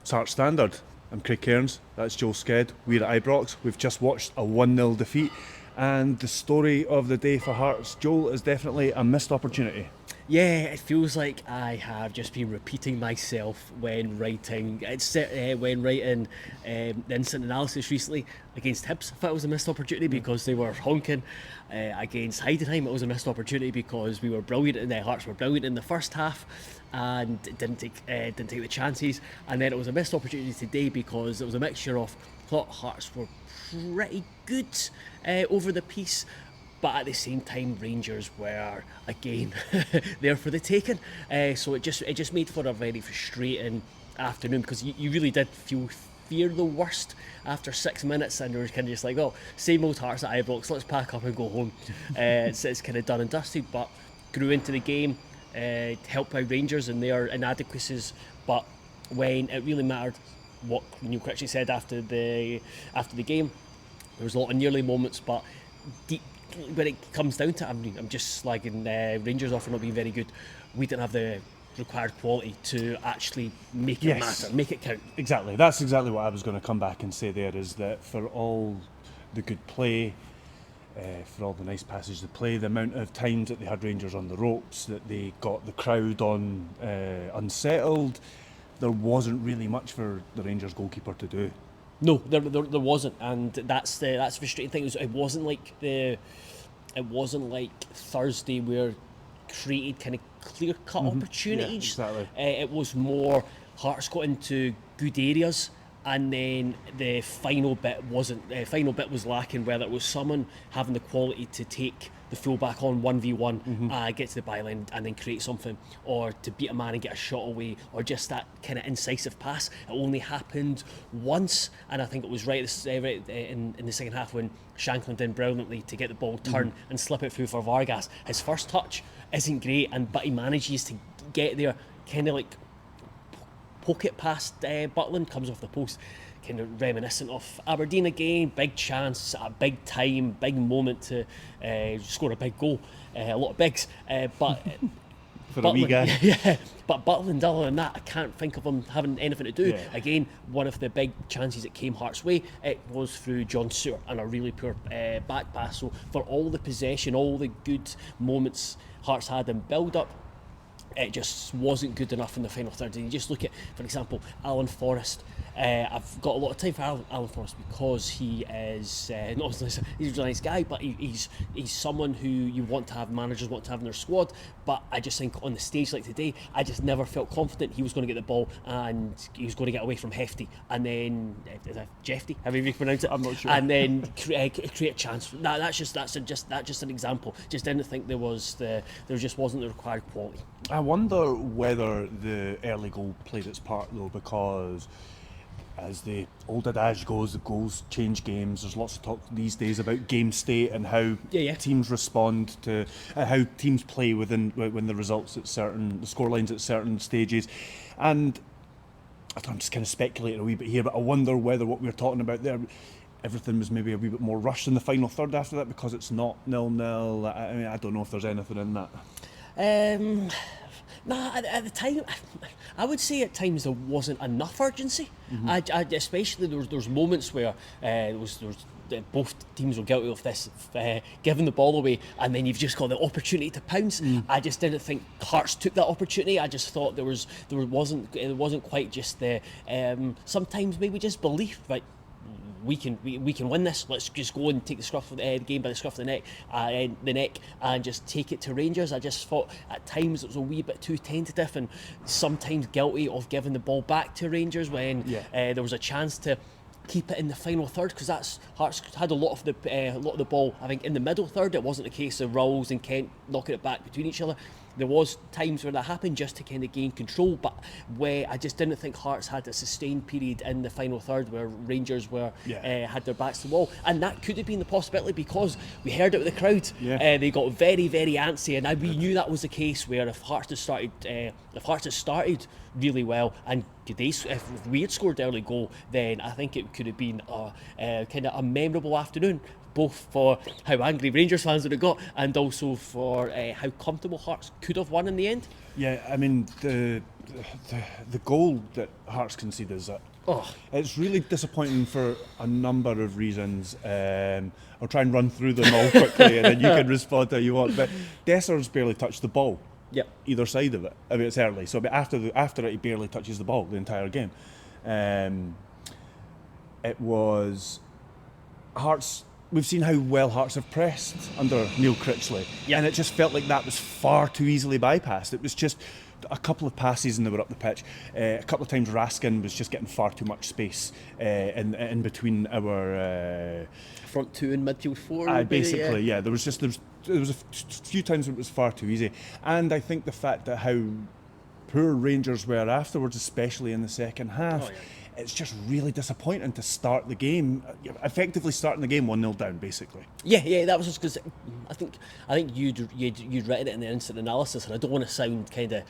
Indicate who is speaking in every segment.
Speaker 1: Tarts Standard. I'm Craig Cairns, that's Joel Sked. We're at Ibrox. We've just watched a 1-0 defeat, and the story of the day for Hearts, Joel, is definitely a missed opportunity.
Speaker 2: Yeah, it feels like I have just been repeating myself when writing. The instant analysis recently against Hibs. I thought it was a missed opportunity because they were honking. Against Heidenheim, it was a missed opportunity because we were brilliant and the Hearts were brilliant in the first half and didn't take the chances. And then it was a missed opportunity today because it was a mixture of thought Hearts were pretty good over the piece. But at the same time, Rangers were again there for the taking. So it just made for a very frustrating afternoon because you really did fear the worst after 6 minutes, and you were kind of just like, well, same old Hearts at Ibrox, let's pack up and go home. It's kind of done and dusted, but grew into the game, helped out Rangers and their inadequacies. But when it really mattered, what Neil Critchley said after the game, there was a lot of nearly moments, but deep. When it comes down to it, I'm just slagging Rangers off for not being very good. We didn't have the required quality to actually make it matter, make it count.
Speaker 1: Exactly, that's exactly what I was going to come back and say there, is that for all the good play, for all the nice passage of play, the amount of times that they had Rangers on the ropes, that they got the crowd on unsettled, there wasn't really much for the Rangers goalkeeper to do.
Speaker 2: No, there wasn't, and that's the frustrating thing. It wasn't like Thursday where created kind of clear-cut opportunities.
Speaker 1: Yeah, exactly.
Speaker 2: It was more Hearts got into good areas, and then the final bit wasn't. Final bit was lacking, whether it was someone having the quality to take the fullback on 1v1, get to the byline and then create something, or to beat a man and get a shot away, or just that kind of incisive pass. It only happened once, and I think it was right in the second half when Shanklin did brilliantly to get the ball turned and slip it through for Vargas. His first touch isn't great, but he manages to get there, kind of like poke it past Butland, comes off the post. Kind of reminiscent of Aberdeen again, big chance, a big time, big moment to score a big goal, a lot of bigs, but
Speaker 1: For
Speaker 2: Butland,
Speaker 1: a wee guy.
Speaker 2: yeah, but Butland, other than that, I can't think of him having anything to do.
Speaker 1: Yeah.
Speaker 2: Again, one of the big chances that came Hearts' way, it was through John Stewart and a really poor back pass. So for all the possession, all the good moments Hearts had in build-up, it just wasn't good enough in the final third. And you just look at, for example, Alan Forrest. I've got a lot of time for Alan Forrest because he is he's a really nice guy, but he's someone who you want to have, managers want to have in their squad. But I just think on the stage like today, I just never felt confident he was going to get the ball and he was going to get away from Hefty, and then Jefty, however you pronounce it,
Speaker 1: I'm not sure.
Speaker 2: and then create a chance. That's just an example. Just didn't think there just wasn't the required quality.
Speaker 1: I wonder whether the early goal played its part though, because as the old adage goes, the goals change games. There's lots of talk these days about game state and how teams respond to how teams play when the results at the scorelines at certain stages. And I'm just kind of speculating a wee bit here, but I wonder whether what we were talking about there, everything was maybe a wee bit more rushed in the final third after that because it's not 0-0. I mean, I don't know if there's anything in that.
Speaker 2: At the time, I would say at times there wasn't enough urgency. Especially there was moments where both teams were guilty of this, giving the ball away, and then you've just got the opportunity to pounce. I just didn't think Hearts took that opportunity. I just thought it wasn't quite just the sometimes maybe just belief, like we can win this. Let's just go and take the game by the scruff of the neck, and just take it to Rangers. I just thought at times it was a wee bit too tentative, and sometimes guilty of giving the ball back to Rangers when there was a chance to keep it in the final third, because that's Hearts had a lot of the ball. I think in the middle third, it wasn't a case of Rowles and Kent knocking it back between each other. There was times where that happened just to kind of gain control, but where I just didn't think Hearts had a sustained period in the final third where Rangers had their backs to the wall, and that could have been the possibility because we heard it with the crowd. They got very, very antsy, and we knew that was the case. Where if Hearts had started really well, and if we had scored the early goal, then I think it could have been kind of a memorable afternoon. both for how angry Rangers fans would have got and also for how comfortable Hearts could have won in the end.
Speaker 1: Yeah, I mean, the goal that Hearts conceded is it's really disappointing for a number of reasons. I'll try and run through them all quickly and then you can respond how you want. But Dessers barely touched the ball.
Speaker 2: Yep.
Speaker 1: Either side of it. I mean, it's early, so after it, he barely touches the ball the entire game. It was Hearts. We've seen how well Hearts have pressed under Neil Critchley, and it just felt like that was far too easily bypassed. It was just a couple of passes and they were up the pitch. A couple of times Raskin was just getting far too much space in between our
Speaker 2: front two and midfield four.
Speaker 1: Basically, yeah. There was a few times when it was far too easy, and I think the fact that how poor Rangers were afterwards, especially in the second half. It's just really disappointing to start the game, effectively starting the game 1-0 down, basically. Yeah,
Speaker 2: that was just because I think you'd written it in the instant analysis, and I don't want to sound kind of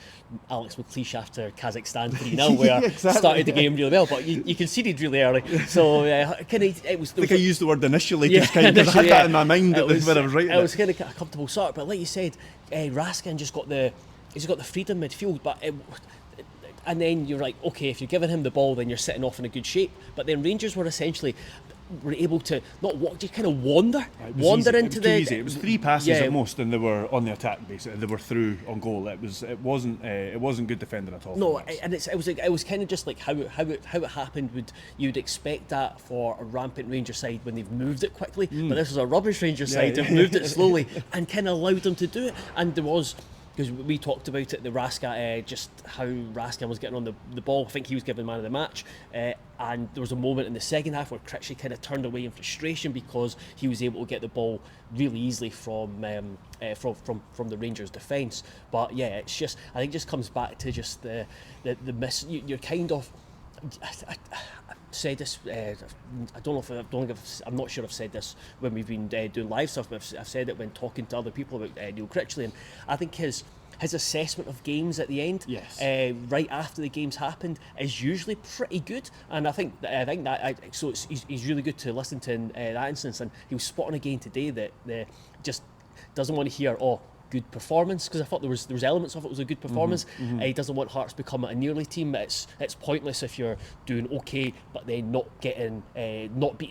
Speaker 2: Alex McLeish after Kazakhstan 3-0, where started the game really well, but you conceded really early. So it was. I think
Speaker 1: I used the word initially, just kind of I had that in my mind when I was writing it.
Speaker 2: It was kind of a comfortable start, but like you said, Raskin just got the freedom midfield, but and then you're like, okay, if you're giving him the ball, then you're sitting off in a good shape. But then Rangers were able to not walk, just kind of wander into the.
Speaker 1: Easy. It was 3 passes at most, and they were on the attack. Basically, they were through on goal. It wasn't good defending at all.
Speaker 2: No, and it was kind of just like how it happened. You'd expect that for a rampant Rangers side when they've moved it quickly, but this was a rubbish Rangers side. They've moved it slowly and kind of allowed them to do it. And there was. Because we talked about it, the Raskin, just how Raskin was getting on the ball. I think he was given man of the match, and there was a moment in the second half where Critchley kind of turned away in frustration because he was able to get the ball really easily from the Rangers' defence. But yeah, it's just, I think it just comes back to just the miss. You're kind of. I said this. I'm not sure I've said this when we've been doing live stuff, but I've said it when talking to other people about Neil Critchley, and I think his assessment of games at the end, right after the games happened, is usually pretty good. And I think that so he's really good to listen to in that instance. And he was spot on again today that just doesn't want to hear good performance, because I thought there was elements of it was a good performance. He doesn't want Hearts to become a nearly team. It's pointless if you're doing okay but then not beating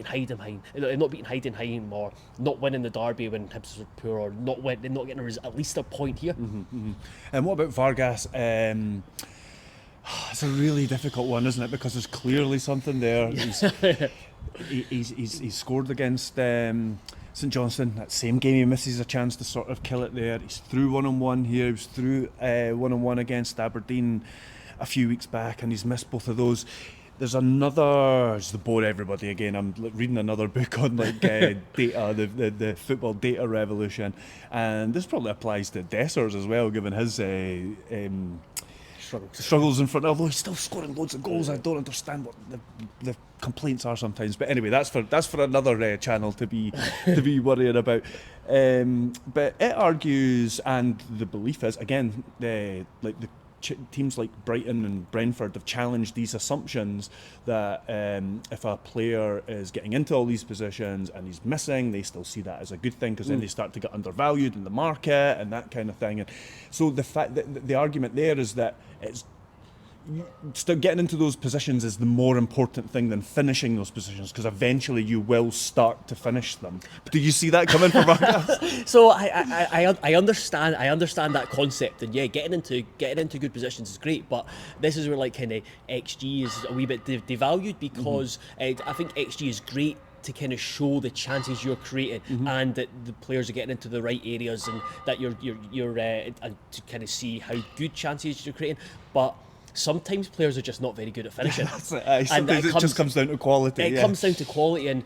Speaker 2: Heidenheim, or not winning the derby when Hibs are poor, or not getting at least a point here.
Speaker 1: And what about Vargas? It's a really difficult one, isn't it? Because there's clearly something there. He's scored against St Johnstone. That same game he misses a chance to sort of kill it there. He's through 1-on-1 here. He was through 1-on-1 against Aberdeen a few weeks back, and he's missed both of those. There's another, just to bore everybody again, I'm reading another book on data, the football data revolution, and this probably applies to Dessers as well, given his struggles in front, although he's still scoring loads of goals. I don't understand what the complaints are sometimes, but anyway, that's for another channel to be worrying about. But it argues, and the belief is, again, teams like Brighton and Brentford have challenged these assumptions that if a player is getting into all these positions and he's missing, they still see that as a good thing, because then they start to get undervalued in the market and that kind of thing. And so the fact that the argument there is that it's getting into those positions is the more important thing than finishing those positions, because eventually you will start to finish them. Do you see that coming from Vargas?
Speaker 2: So I understand that concept, and yeah, getting into good positions is great, but this is where kind of XG is a wee bit devalued, because I think XG is great to kind of show the chances you're creating, and that the players are getting into the right areas, and that you're and to kind of see how good chances you're creating, but sometimes players are just not very good at finishing.
Speaker 1: That's it. Sometimes it just comes down to quality.
Speaker 2: It comes down to quality, and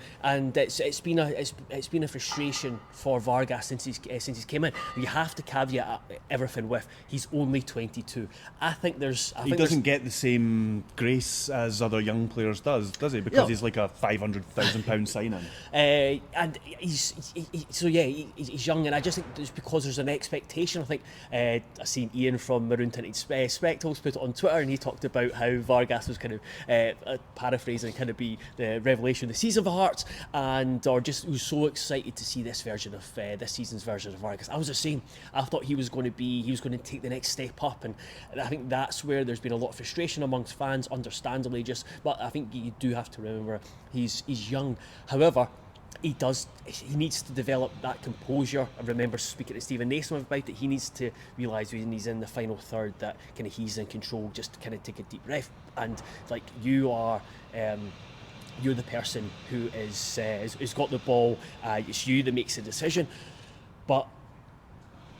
Speaker 2: it's been a frustration for Vargas since he's came in. You have to caveat everything with he's only 22. I think he doesn't get the same grace as other young players does he? Because he's like a £500,000 signing. And he's young, and I just think it's because there's an expectation. I think I seen Ian from Maroon Tinted Spectacles put it on Twitter. Twitter, and he talked about how Vargas was kind of paraphrasing, kind of be the revelation of the season for Hearts, and or just was so excited to see this version of this season's version of Vargas. I was the same. I thought he was going to take the next step up, and I think that's where there's been a lot of frustration amongst fans, understandably. But I think you do have to remember he's young. However, he needs to develop that composure. I remember speaking to Stephen Naismith about it. He needs to realise when he's in the final third that kind of he's in control, just kind of take a deep breath, and like you're the person who is got the ball. It's you that makes the decision. But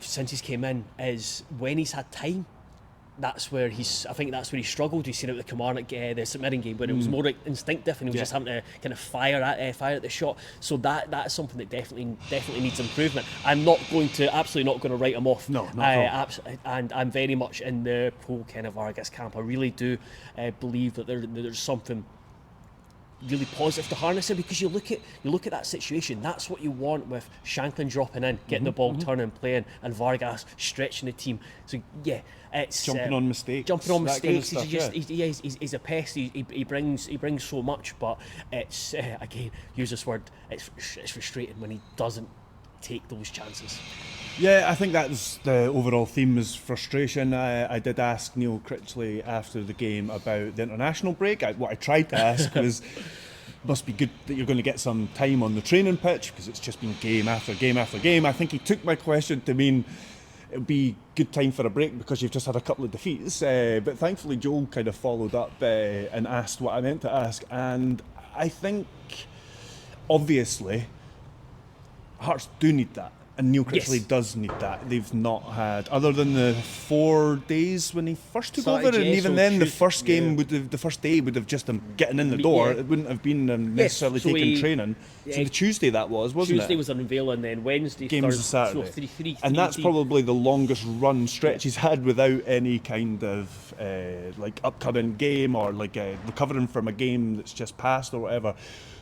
Speaker 2: since he's came in, is when he's had time, that's where I think that's where he struggled. We've seen it with the Kilmarnock, the St Mirren game, where it was more instinctive and he was just having to kind of fire at the shot. So that's something that definitely needs improvement. I'm absolutely not going to write him off.
Speaker 1: No, not at all.
Speaker 2: And I'm very much in the pro Kenneth Vargas camp. I really do believe that there's something really positive to harness it, because you look at that situation. That's what you want with Shanklin dropping in, getting the ball turning, playing, and Vargas stretching the team. So yeah, it's
Speaker 1: jumping on mistakes.
Speaker 2: Kind of stuff, he's a pest. He brings so much, but it's again, use this word. It's frustrating when he doesn't take those chances.
Speaker 1: Yeah, I think that's the overall theme, is frustration. I did ask Neil Critchley after the game about the international break. What I tried to ask was, must be good that you're going to get some time on the training pitch, because it's just been game after game after game. I think he took my question to mean it'll be good time for a break because you've just had a couple of defeats. But thankfully Joel kind of followed up and asked what I meant to ask. And I think, obviously, Hearts do need that. And Neil Critchley does need that. They've not had, other than the 4 days when he first took over, and even then the first game the first day would have just him getting in the door. It wouldn't have been necessarily taking training. So the Tuesday that wasn't it?
Speaker 2: Tuesday was an unveil, and then Wednesday,
Speaker 1: game was Saturday. So three, that's probably the longest run stretch he's had without any kind of like upcoming game, or like recovering from a game that's just passed or whatever.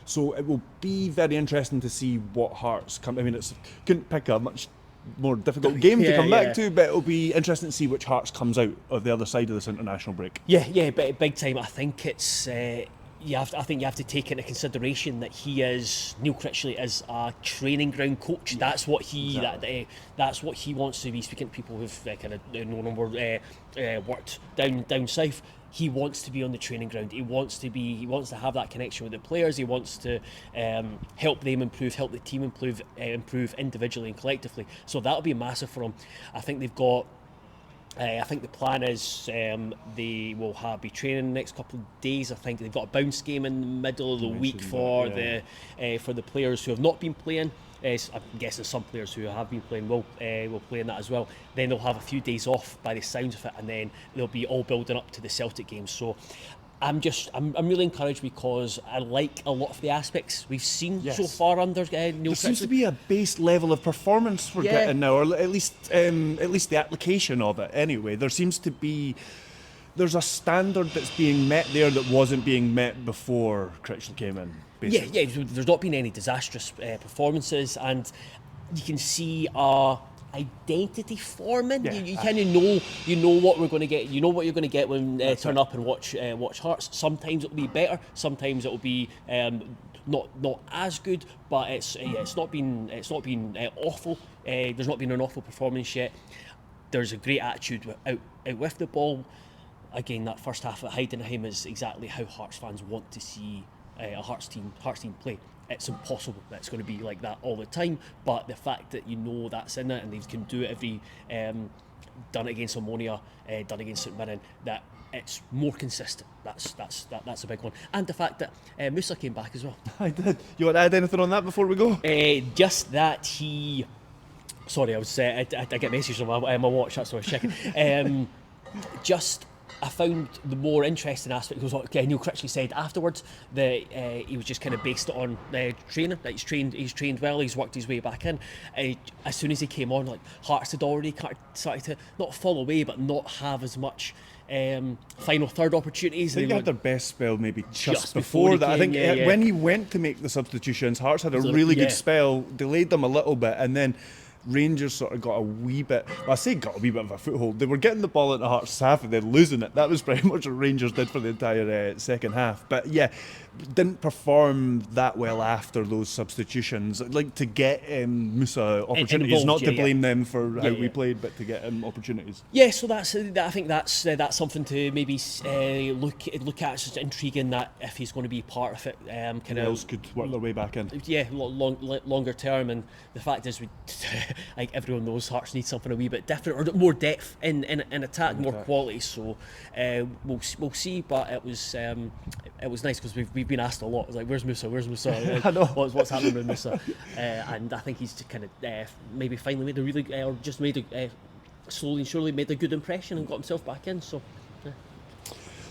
Speaker 1: So it will be very interesting to see what Hearts come. I mean, couldn't pick a much more difficult game to come back to, but it'll be interesting to see which Hearts comes out of the other side of this international break.
Speaker 2: Yeah, big time. I think it's I think you have to take into consideration that Neil Critchley is a training ground coach. That's what that's what he wants to be. Speaking to people who've kind of no longer worked down south. He wants to be on the training ground. He wants to have that connection with the players. He wants to help them improve, help the team improve individually and collectively. So that'll be massive for him. I think they've got. I think the plan is they will be training the next couple of days. I think they've got a bounce game in the middle of the week for the players who have not been playing. I'm guessing some players who have been playing will play in that as well. Then they'll have a few days off by the sounds of it, and then they'll be all building up to the Celtic game. So I'm really encouraged, because I like a lot of the aspects we've seen so far under Neil Critchley.
Speaker 1: There seems to be a base level of performance we're getting now, or at least the application of it. Anyway, there's a standard that's being met there that wasn't being met before Critchley came in. Basically.
Speaker 2: Yeah. There's not been any disastrous performances, and you can see identity forming. You kind of know what we're going to get. You know what you're going to get when turn up and watch Hearts. Sometimes it'll be better. Sometimes it'll be not as good. But it's not been awful. There's not been an awful performance yet. There's a great attitude out with the ball. Again, that first half at Heidenheim is exactly how Hearts fans want to see a Hearts team play. It's impossible that it's going to be like that all the time, but the fact that that's in it, and they can do it every done it against Ammonia, done against St Mirren, that it's more consistent. That's a big one, and the fact that Musa came back as well.
Speaker 1: I did. You want to add anything on that before we go?
Speaker 2: Just that he. Sorry, I was. I get messages on my watch. That's what I was checking. I found the more interesting aspect was what Neil Critchley said afterwards, that he was just kind of based it on training, that he's trained well, he's worked his way back in. As soon as he came on, like, Hearts had already started to not fall away, but not have as much final third opportunities.
Speaker 1: I think they had their best spell maybe just before that. I think when he went to make the substitutions, Hearts had a really good spell, delayed them a little bit, and then Rangers sort of got a wee bit, well, I say got a wee bit of a foothold. They were getting the ball into Hearts' half and then losing it. That was pretty much what Rangers did for the entire second half. But yeah, didn't perform that well after those substitutions. I'd like to get Musa opportunities,
Speaker 2: involved,
Speaker 1: not to blame them for how we played, but to get him opportunities.
Speaker 2: Yeah, so I think that's something to maybe look at. It's just intriguing that if he's going to be part of it,
Speaker 1: Who else could work their way back in?
Speaker 2: Yeah, longer term. And the fact is, we like everyone knows, Hearts need something a wee bit different or more depth in attack, more quality. So we'll see. But it was nice because we've been asked a lot. It's like, where's Musa? Where's Musa?
Speaker 1: I know.
Speaker 2: What's happening with Musa? And I think he's just kind of maybe finally made a really or just made a slowly and surely made a good impression and got himself back in. So.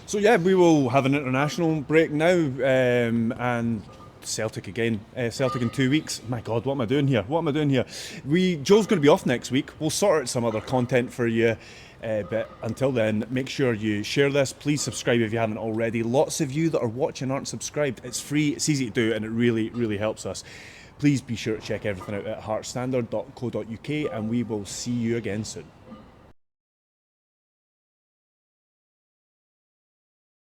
Speaker 1: So yeah, we will have an international break now, and Celtic again. Celtic in 2 weeks. My God, what am I doing here? Joel's going to be off next week. We'll sort out some other content for you. But until then, make sure you share this. Please subscribe if you haven't already. Lots of you that are watching aren't subscribed. It's free, it's easy to do, and it really, really helps us. Please be sure to check everything out at heartstandard.co.uk, and we will see you again soon.